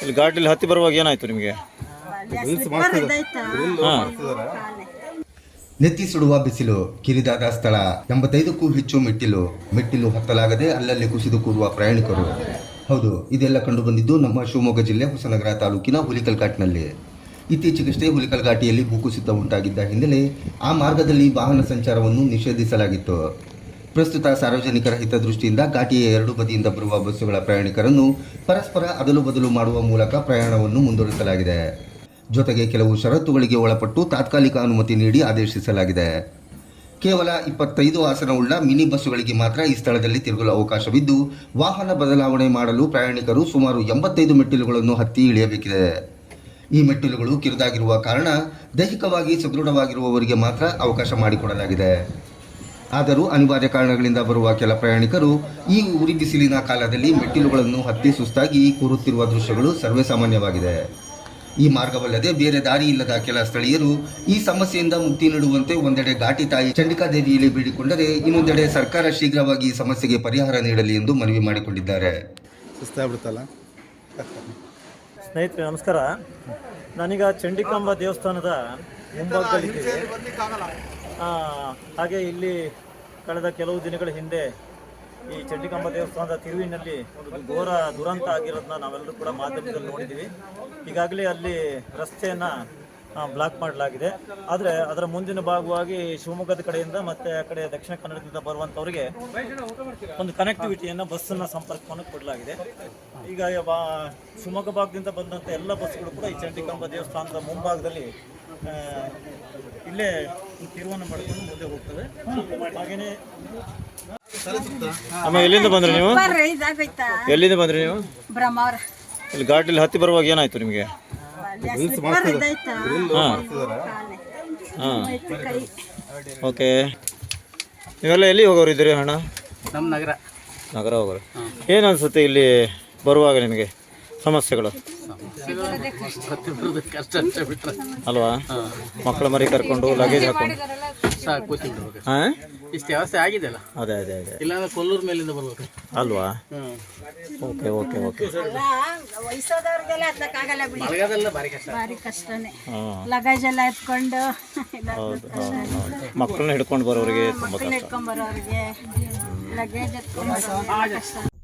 ಇಲ್ಲಿ ಘಾಟಿಲಿ ಹತ್ತಿ ಬರುವಾಗ ಏನಾಯ್ತು ನಿಮಗೆ? ನೆತ್ತಿ ಸುಡುವ ಬಿಸಿಲು, ಕಿರಿದಾದ ಸ್ಥಳ, 85ಕ್ಕೂ ಹೆಚ್ಚು ಮೆಟ್ಟಿಲು ಹತ್ತಲಾಗದೆ ಅಲ್ಲಲ್ಲಿ ಕುಸಿದು ಕೂರುವ ಪ್ರಯಾಣಿಕರು. ಹೌದು, ಇದೆಲ್ಲ ಕಂಡು ಬಂದಿದ್ದು ನಮ್ಮ ಶಿವಮೊಗ್ಗ ಜಿಲ್ಲೆ ಹೊಸನಗರ ತಾಲೂಕಿನ ಹುಲಿಕಲ್ ಘಾಟ್ನಲ್ಲಿ. ಇತ್ತೀಚೆಗಷ್ಟೇ ಹುಲಿಕಲ್ ಘಾಟಿಯಲ್ಲಿ ಭೂಕುಸಿತ ಉಂಟಾಗಿದ್ದ ಹಿನ್ನೆಲೆ ಆ ಮಾರ್ಗದಲ್ಲಿ ವಾಹನ ಸಂಚಾರವನ್ನು ನಿಷೇಧಿಸಲಾಗಿತ್ತು. ಪ್ರಸ್ತುತ ಸಾರ್ವಜನಿಕರ ಹಿತದೃಷ್ಟಿಯಿಂದ ಘಾಟಿಯ ಎರಡು ಬದಿಯಿಂದ ಬರುವ ಬಸ್ಸುಗಳ ಪ್ರಯಾಣಿಕರನ್ನು ಪರಸ್ಪರ ಅದಲು ಬದಲು ಮಾಡುವ ಮೂಲಕ ಪ್ರಯಾಣವನ್ನು ಮುಂದುವರಿಸಲಾಗಿದೆ. ಜೊತೆಗೆ ಕೆಲವು ಷರತ್ತುಗಳಿಗೆ ಒಳಪಟ್ಟು ತಾತ್ಕಾಲಿಕ ಅನುಮತಿ ನೀಡಿ ಆದೇಶಿಸಲಾಗಿದೆ. ಕೇವಲ 25 ಆಸನವುಳ್ಳ ಮಿನಿ ಬಸ್ಸುಗಳಿಗೆ ಮಾತ್ರ ಈ ಸ್ಥಳದಲ್ಲಿ ತಿರುಗಲು ಅವಕಾಶವಿದ್ದು, ವಾಹನ ಬದಲಾವಣೆ ಮಾಡಲು ಪ್ರಯಾಣಿಕರು ಸುಮಾರು 85 ಮೆಟ್ಟಿಲುಗಳನ್ನು ಹತ್ತಿ ಇಳಿಯಬೇಕಿದೆ. ಈ ಮೆಟ್ಟಿಲುಗಳು ಕಿರಿದಾಗಿರುವ ಕಾರಣ ದೈಹಿಕವಾಗಿ ಸದೃಢವಾಗಿರುವವರಿಗೆ ಮಾತ್ರ ಅವಕಾಶ ಮಾಡಿಕೊಡಲಾಗಿದೆ. ಆದರೂ ಅನಿವಾರ್ಯ ಕಾರಣಗಳಿಂದ ಬರುವ ಕೆಲ ಪ್ರಯಾಣಿಕರು ಈ ಉರಿ ಬಿಸಿಲಿನ ಕಾಲದಲ್ಲಿ ಮೆಟ್ಟಿಲುಗಳನ್ನು ಹತ್ತಿ ಸುಸ್ತಾಗಿ ಕೂರುತ್ತಿರುವ ದೃಶ್ಯಗಳು ಸರ್ವೇಸಾಮಾನ್ಯವಾಗಿದೆ. ಈ ಮಾರ್ಗವಲ್ಲದೆ ಬೇರೆ ದಾರಿ ಇಲ್ಲದ ಕೆಲ ಸ್ಥಳೀಯರು ಈ ಸಮಸ್ಯೆಯಿಂದ ಮುಕ್ತಿ ನೀಡುವಂತೆ ಒಂದೆಡೆ ಘಾಟಿ ತಾಯಿ ಚಂಡಿಕಾದೇವಿಯಲ್ಲಿ ಬೇಡಿಕೊಂಡರೆ, ಇನ್ನೊಂದೆಡೆ ಸರ್ಕಾರ ಶೀಘ್ರವಾಗಿ ಈ ಸಮಸ್ಯೆಗೆ ಪರಿಹಾರ ನೀಡಲಿ ಎಂದು ಮನವಿ ಮಾಡಿಕೊಂಡಿದ್ದಾರೆ. ಸ್ನೇಹಿತರೆ ನಮಸ್ಕಾರ. ನಾನೀಗ ಚಂಡಿಕಾಂಬ ದೇವಸ್ಥಾನದ ಮುಂಭಾಗದಲ್ಲಿದ್ದೇವೆ. ಹಾಗೆ ಇಲ್ಲಿ ಕಳೆದ ಕೆಲವು ದಿನಗಳ ಹಿಂದೆ ಈ ಚಂಡಿಕಾಂಬ ದೇವಸ್ಥಾನದ ತಿರುವಿನಲ್ಲಿ ಒಂದು ಘೋರ ದುರಂತ ಆಗಿರೋದನ್ನ ನಾವೆಲ್ಲರೂ ಕೂಡ ಮಾಧ್ಯಮದಲ್ಲಿ ನೋಡಿದ್ದೀವಿ. ಈಗಾಗಲೇ ಅಲ್ಲಿ ರಸ್ತೆಯನ್ನು ಬ್ಲಾಕ್ ಮಾಡಲಾಗಿದೆ. ಆದರೆ ಅದರ ಮುಂದಿನ ಭಾಗವಾಗಿ ಶಿವಮೊಗ್ಗದ ಕಡೆಯಿಂದ ಮತ್ತು ಆ ಕಡೆ ದಕ್ಷಿಣ ಕನ್ನಡದಿಂದ ಬರುವಂಥವ್ರಿಗೆ ಒಂದು ಕನೆಕ್ಟಿವಿಟಿಯನ್ನು ಬಸ್ಸನ್ನು ಸಂಪರ್ಕವನ್ನು ಕೊಡಲಾಗಿದೆ. ಈಗ ಶಿವಮೊಗ್ಗ ಭಾಗದಿಂದ ಬಂದಂಥ ಎಲ್ಲ ಬಸ್ಸುಗಳು ಕೂಡ ಈ ಚಂಡಿಕಾಂಬ ದೇವಸ್ಥಾನದ ಮುಂಭಾಗದಲ್ಲಿ ಇಲ್ಲೇ ತಿರುವನ್ನು ಮಾಡಿಕೊಂಡು ಮುಂದೆ ಹೋಗ್ತವೆ. ಹಾಗೆಯೇ ಅಮ್ಮ, ಎಲ್ಲಿಂದ ಬಂದ್ರಿ ನೀವು? ಎಲ್ಲಿಂದ ಬಂದ್ರಿ ನೀವು? ಇಲ್ಲಿ ಘಾಟಿಲಿ ಹತ್ತಿ ಬರುವಾಗ ಏನಾಯ್ತು ನಿಮಗೆ? ಹಾಂ, ಓಕೆ. ನೀವೆಲ್ಲ ಎಲ್ಲಿ ಹೋಗೋರು ಇದ್ದೀರಿ ಅಣ್ಣ? ನಮ್ಮ ನಗರ ಹೋಗೋರು. ಏನು ಅನಿಸುತ್ತೆ ಇಲ್ಲಿ ಬರುವಾಗ ನಿಮಗೆ ಸಮಸ್ಯೆಗಳು? ಅಲ್ವಾ? ಮಕ್ಕಳ ಮರಿ ಕರ್ಕೊಂಡು ಲಗೇಜ್ ಹಾಕೊಂಡು ಹಾಂ ಇಷ್ಟು ವ್ಯವಸ್ಥೆ ಆಗಿದೆಯಲ್ಲ. ಅದೇ ಅದೇ ಅದೇ ಇಲ್ಲಾಂದ್ರೆ ಕೊಲ್ಲೂರು ಮೇಲಿಂದ ಬರ್ಬೇಕು ಅಲ್ವಾ? Okay okay okay. ಮಳೆಗಾಲದಲ್ಲ ಭಾರಿ ಕಷ್ಟನೇ. ಲಗೇಜ್ ಎಲ್ಲ ಎತ್ಕೊಂಡು ಹೌದು ಹೌದು. ಮಕ್ಕಳನ್ನ ಹಿಡ್ಕೊಂಡು ಬರೋರಿಗೆ ತುಂಬ ಹಿಡ್ಕೊಂಡ್ ಬರೋರಿಗೆ ಲಗೇಜ್ ಎತ್ಕೊಂಡು